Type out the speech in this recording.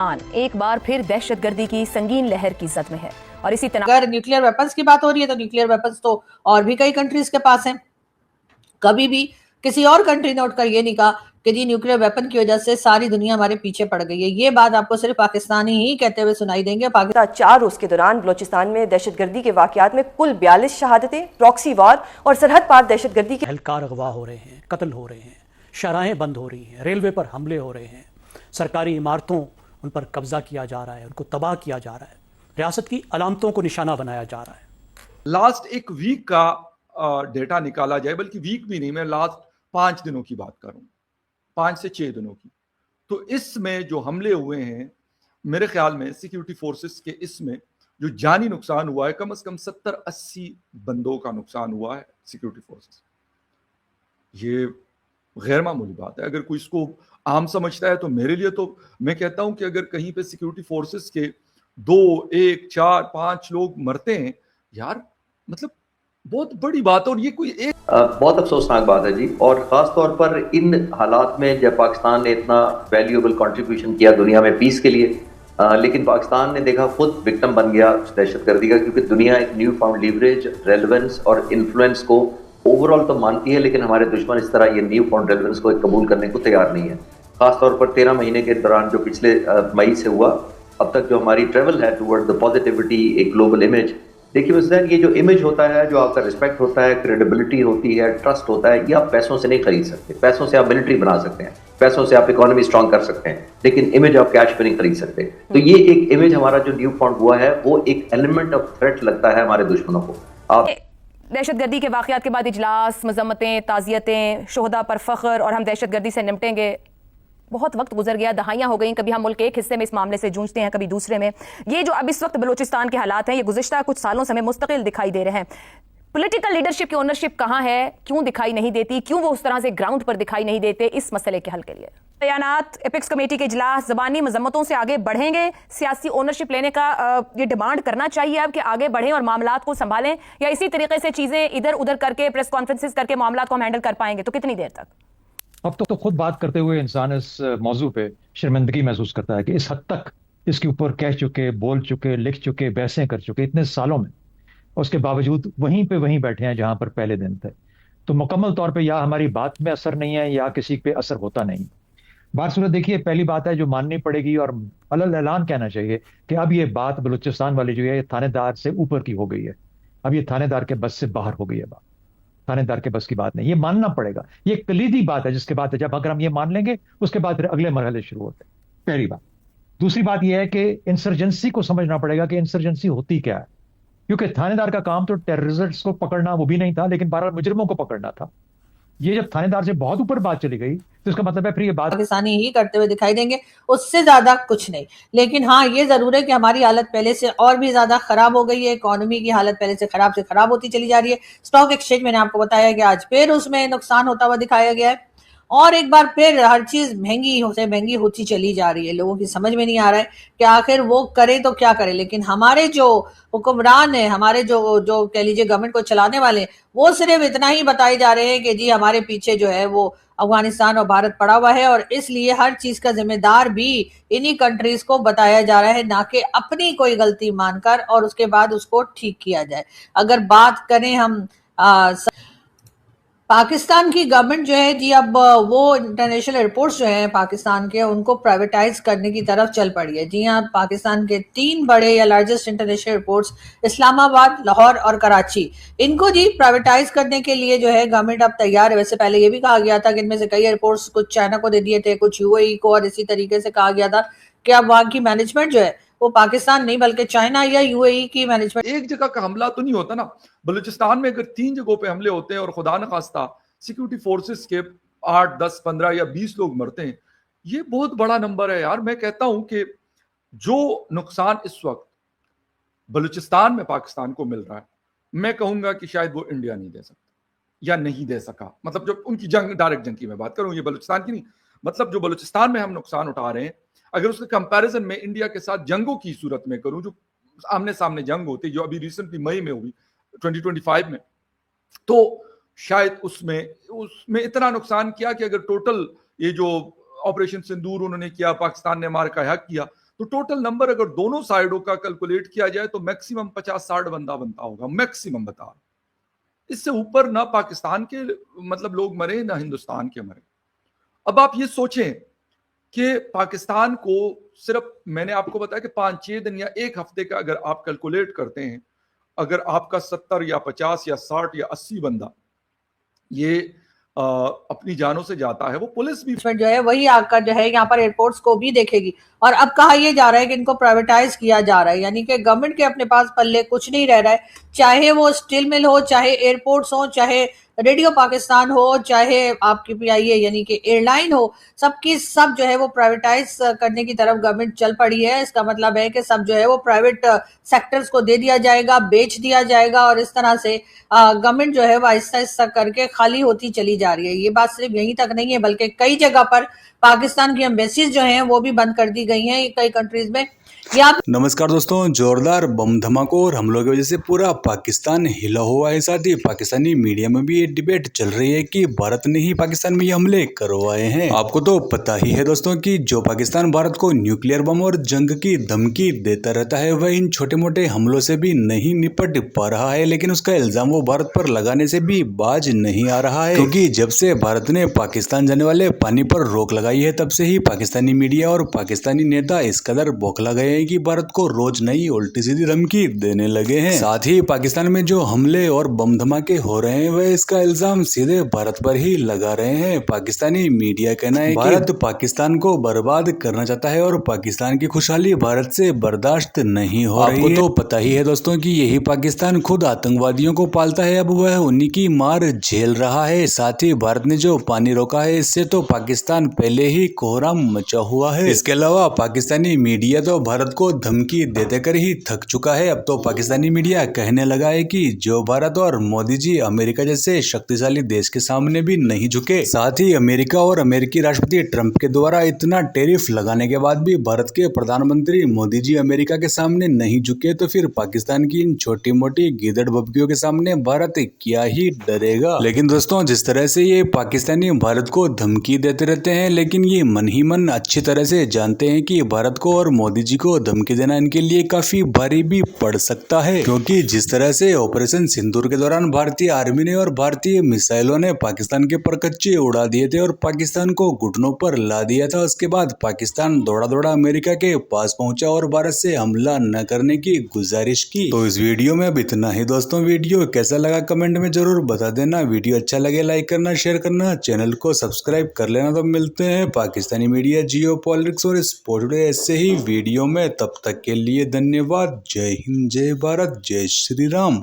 एक बार फिर दहशतगर्दी की संगीन लहर की जद में है और इसी तरह अगर न्यूक्लियर वेपन्स की बात हो रही है तो न्यूक्लियर वेपन्स तो और भी कई कंट्रीज के पास हैं। कभी भी किसी और कंट्री ने उठकर ये नहीं कहा कि जी न्यूक्लियर वेपन की वजह से सारी दुनिया हमारे पीछे पड़ गई है। ये बात आपको सिर्फ पाकिस्तानी ही कहते हुए सुनाई देंगे। पाकिस्तान 4 रोज के दौरान बलोचिस्तान में दहशतगर्दी के वाकयात में कुल 42 शहादतें, प्रॉक्सी वार और सरहद पार दहशतगर्दी के एहलकार अगवा हो रहे हैं, कत्ल हो रहे हैं, शराहें बंद हो रही हैं, रेलवे पर हमले हो रहे हैं, सरकारी इमारतों उन पर कब्जा किया जा रहा है, उनको तबाह किया जा रहा है, रियासत की अलामतों को निशाना बनाया जा रहा है। लास्ट एक वीक का डेटा निकाला जाए, बल्कि वीक भी नहीं, मैं लास्ट 5 दिनों की बात करूं, 5 से 6 दिनों की, तो इसमें जो हमले हुए हैं मेरे ख्याल में सिक्योरिटी फोर्सेस के, इसमें जो जानी नुकसान हुआ है कम से कम 70-80 बंदों का नुकसान हुआ है सिक्योरिटी फोर्सेस। ये गैर मामूली बात है। अगर कोई इसको आम समझता है तो मेरे लिए तो मैं कहता हूं कि अगर कहीं पे सिक्योरिटी फोर्सेस के 2, 1, 4, 5 लोग मरते हैं यार, मतलब बहुत बड़ी बात है। और ये कोई एक बहुत अफसोसनाक बात है जी, और ख़ास तौर पर इन हालात में जब पाकिस्तान ने इतना वैल्यूएबल कंट्रीब्यूशन किया दुनिया में पीस के लिए, लेकिन पाकिस्तान ने देखा खुद विक्टिम बन गया दहशतगर्दी का, क्योंकि दुनिया एक न्यू फाउंड लीवरेज, रेलेवेंस और इन्फ्लुएंस को ओवरऑल तो मानती है, लेकिन हमारे दुश्मन इस तरह ये न्यू फाउंड रेलेवेंस को कबूल करने को तैयार नहीं है। खासतौर पर 13 महीने के दौरान जो पिछले मई से हुआ अब तक जो हमारी ट्रेवल है टुवर्ड द पॉजिटिविटी, एक ग्लोबल इमेज, देखिए वजन ये जो इमेज होता है, जो आपका रिस्पेक्ट होता है, क्रेडिबिलिटी होती है, ट्रस्ट होता है, ये आप पैसों से नहीं खरीद सकते। पैसों से आप मिलिट्री बना सकते हैं, पैसों से आप इकोनॉमी स्ट्रांग कर सकते हैं, लेकिन इमेज आप कैश पे नहीं खरीद सकते। तो ये एक इमेज हमारा जो न्यू फाउंड हुआ है वो एक एलिमेंट ऑफ थ्रेट लगता है हमारे दुश्मनों को। आप दहशतगर्दी के वाकयात के बाद इजलास, मजम्मतें, ताज़ियतें, शोहदा पर फख्र और हम दहशतगर्दी से निपटेंगे। बहुत वक्त गुजर गया, दहाइयां हो गई, कभी हम मुल्क के एक हिस्से में इस मामले से जूझते हैं, कभी दूसरे में। ये जो अब इस वक्त बलूचिस्तान के हालात हैं, ये गुज़िश्ता कुछ सालों से हमें मुस्तकिल दिखाई दे रहे हैं। पॉलिटिकल लीडरशिप की ओनरशिप कहाँ है, क्यों दिखाई नहीं देती, क्यों वो उस तरह से ग्राउंड पर दिखाई नहीं देते? इस मसले के हल के लिए बयानात, एपिक्स कमेटी के इजलास, ज़बानी मजम्मतों से आगे बढ़ेंगे, सियासी ओनरशिप लेने का ये डिमांड करना चाहिए अब कि आगे बढ़ें और मामलात को संभालें, या इसी तरीके से चीज़ें इधर उधर करके प्रेस कॉन्फ्रेंसिस करके मामलात को हम हैंडल कर पाएंगे? तो कितनी देर तक? अब तो खुद बात करते हुए इंसान इस मौजू पे शर्मिंदगी महसूस करता है कि इस हद तक इसके ऊपर कह चुके, बोल चुके, लिख चुके, बहसें कर चुके इतने सालों में, उसके बावजूद वहीं बैठे हैं जहां पर पहले दिन थे। तो मुकम्मल तौर पे या हमारी बात में असर नहीं है या किसी पे असर होता नहीं। बात सूरत देखिए, पहली बात है जो माननी पड़ेगी और अलल ऐलान कहना चाहिए कि अब ये बात बलूचिस्तान वाली जो है ये थानेदार से ऊपर की हो गई है। अब ये थानेदार के बस से बाहर हो गई है बात, थानेदार के बस की बात नहीं, ये मानना पड़ेगा। ये कलीदी बात है जिसके बाद जब अगर हम ये मान लेंगे उसके बाद फिर अगले मरहले शुरू होते हैं, पहली बात। दूसरी बात यह है कि इंसर्जेंसी को समझना पड़ेगा कि इंसर्जेंसी होती क्या है, क्योंकि थानेदार का काम तो टेररिस्ट्स को पकड़ना वो भी नहीं था, लेकिन 12 मुजरिमों को पकड़ना था। ये जब थानेदार से बहुत ऊपर बात चली गई तो इसका मतलब है फिर ये बात पाकिस्तानी ही करते हुए दिखाई देंगे, उससे ज्यादा कुछ नहीं। लेकिन हाँ, ये जरूर है कि हमारी हालत पहले से और भी ज्यादा खराब हो गई है। इकोनॉमी की हालत पहले से खराब होती चली जा रही है। स्टॉक एक्सचेंज मैंने आपको बताया कि आज फिर उसमें नुकसान होता हुआ दिखाया गया है, और एक बार फिर हर चीज महंगी होती चली जा रही है। लोगों की समझ में नहीं आ रहा है कि आखिर वो करे तो क्या करे। लेकिन हमारे जो हुक्मरान है, हमारे जो कह लीजिए गवर्नमेंट को चलाने वाले, वो सिर्फ इतना ही बताए जा रहे हैं कि जी हमारे पीछे जो है वो अफगानिस्तान और भारत पड़ा हुआ है, और इसलिए हर चीज का जिम्मेदार भी इन्हीं कंट्रीज को बताया जा रहा है, ना कि अपनी कोई गलती मानकर और उसके बाद उसको ठीक किया जाए। अगर बात करें हम पाकिस्तान की गवर्नमेंट जो है जी, अब वो इंटरनेशनल एयरपोर्ट्स जो हैं पाकिस्तान के, उनको प्राइवेटाइज करने की तरफ चल पड़ी है। जी हाँ, पाकिस्तान के 3 बड़े या largest international airports Islamabad, Lahore और कराची, इनको जी प्राइवेटाइज करने के लिए जो है गवर्नमेंट अब तैयार है। वैसे पहले ये भी कहा गया था कि इनमें से कई एयरपोर्ट्स कुछ चाइना को दे दिए थे, कुछ यूएई को, और इसी तरीके से कहा गया था कि अब वहां की मैनेजमेंट जो है वो पाकिस्तान नहीं बल्कि चाइना या यूएई की मैनेजमेंट। एक जगह का हमला तो नहीं होता ना। बलूचिस्तान में अगर 3 जगहों पे हमले होते हैं और खुदा न खास्ता सिक्योरिटी फोर्सेस के 8, 10, 15 या 20 लोग मरते हैं, ये बहुत बड़ा नंबर है यार। मैं कहता हूं कि जो नुकसान इस वक्त बलूचिस्तान में पाकिस्तान को मिल रहा है, मैं कहूंगा कि शायद वो इंडिया नहीं दे सकता या नहीं दे सका। मतलब जो उनकी जंग, डायरेक्ट जंग की मैं बात करूं, ये बलूचिस्तान की नहीं। मतलब जो बलूचिस्तान में हम नुकसान उठा रहे हैं, अगर उसके कंपैरिजन में इंडिया के साथ जंगों की सूरत में करूं, जो आमने सामने जंग होती जो अभी रिसेंटली मई में हुई 2025 में, तो शायद उसमें इतना नुकसान किया कि अगर टोटल ये जो ऑपरेशन सिंदूर उन्होंने किया, पाकिस्तान ने मार का हक किया, तो टोटल नंबर अगर दोनों साइडों का कैलकुलेट किया जाए तो मैक्सिमम 50-60 बंदा बनता होगा, मैक्सिमम बता। इससे ऊपर ना पाकिस्तान के मतलब लोग मरे ना हिंदुस्तान के मरे। अब आप ये सोचें कि पाकिस्तान को सिर्फ मैंने आपको बताया कि 5-6 दिन या एक हफ्ते का अगर आप कैलकुलेट करते हैं, अगर आपका 70 या 50 या 60 या 80 बंदा ये अपनी जानों से जाता है, वो पुलिस भी जो है वही आकर जो है यहाँ पर एयरपोर्ट्स को भी देखेगी। और अब कहा यह जा रहा है कि इनको प्राइवेटाइज किया जा रहा है, यानी कि गवर्नमेंट के अपने पास पल्ले कुछ नहीं रह रहा है, चाहे वो स्टील मिल हो, चाहे एयरपोर्ट्स हो, चाहे रेडियो पाकिस्तान हो, चाहे आपकी पीआईए यानी कि एयरलाइन हो, सबकी सब जो है वो प्राइवेटाइज करने की तरफ गवर्नमेंट चल पड़ी है। इसका मतलब है कि सब जो है वो प्राइवेट सेक्टर्स को दे दिया जाएगा, बेच दिया जाएगा, और इस तरह से गवर्नमेंट जो है वो आहिस्ता आहिस्ता करके खाली होती चली जा रही है। ये बात सिर्फ यहीं तक नहीं है, बल्कि कई जगह पर पाकिस्तान की एम्बेसीज जो हैं वो भी बंद कर दी गई हैं कई कंट्रीज में। नमस्कार दोस्तों, जोरदार बम धमाकों और हमलों की वजह से पूरा पाकिस्तान हिला हुआ है। साथ ही पाकिस्तानी मीडिया में भी ये डिबेट चल रही है कि भारत ने ही पाकिस्तान में ये हमले करवाए हैं। आपको तो पता ही है दोस्तों कि जो पाकिस्तान भारत को न्यूक्लियर बम और जंग की धमकी देता रहता है, वह इन छोटे मोटे हमलों से भी नहीं निपट पा रहा है, लेकिन उसका इल्जाम वो भारत पर लगाने से भी बाज नहीं आ रहा है। क्योंकि जब से भारत ने पाकिस्तान जाने वाले पानी पर रोक लगाई है, तब से ही पाकिस्तानी मीडिया और पाकिस्तानी नेता इस कदर बौखला गए कि भारत को रोज नई उल्टी सीधी धमकी देने लगे हैं। साथ ही पाकिस्तान में जो हमले और बम धमाके हो रहे हैं, वह इसका इल्जाम सीधे भारत पर ही लगा रहे हैं। पाकिस्तानी मीडिया कहना है भारत पाकिस्तान को बर्बाद करना चाहता है और पाकिस्तान की खुशहाली भारत से बर्दाश्त नहीं हो रही है। आपको तो पता ही है दोस्तों कि यही पाकिस्तान खुद आतंकवादियों को पालता है, अब वह उन्हीं की मार झेल रहा है। साथ ही भारत ने जो पानी रोका है, इससे तो पाकिस्तान पहले ही कोहराम मचा हुआ है। इसके अलावा पाकिस्तानी मीडिया तो भारत को धमकी देते कर ही थक चुका है। अब तो पाकिस्तानी मीडिया कहने लगा है कि जो भारत और मोदी जी अमेरिका जैसे शक्तिशाली देश के सामने भी नहीं झुके। साथ ही अमेरिका और अमेरिकी राष्ट्रपति ट्रंप के द्वारा इतना टैरिफ लगाने के बाद भी भारत के प्रधानमंत्री मोदी जी अमेरिका के सामने नहीं झुके, तो फिर पाकिस्तान की इन छोटी मोटी गीदड़ बब्बियों के सामने भारत क्या ही डरेगा। लेकिन दोस्तों, जिस तरह से ये पाकिस्तानी भारत को धमकी देते रहते हैं, लेकिन ये मन ही मन अच्छी तरह से जानते हैं कि भारत को और मोदी जी को धमकी देना इनके लिए काफी भारी भी पड़ सकता है। क्योंकि जिस तरह से ऑपरेशन सिंदूर के दौरान भारतीय आर्मी ने और भारतीय मिसाइलों ने पाकिस्तान के परकच्चे उड़ा दिए थे और पाकिस्तान को घुटनों पर ला दिया था, उसके बाद पाकिस्तान दौड़ा दौड़ा अमेरिका के पास पहुंचा और भारत से हमला न करने की गुजारिश की। तो इस वीडियो में अब इतना ही दोस्तों। वीडियो कैसा लगा कमेंट में जरूर बता देना। वीडियो अच्छा लगे लाइक करना, शेयर करना, चैनल को सब्सक्राइब कर लेना। तो मिलते हैं पाकिस्तानी मीडिया, जियो पॉलिटिक्स और स्पोर्ट्स ऐसे ही वीडियो में। तब तक के लिए धन्यवाद। जय हिंद, जय भारत, जय श्री राम।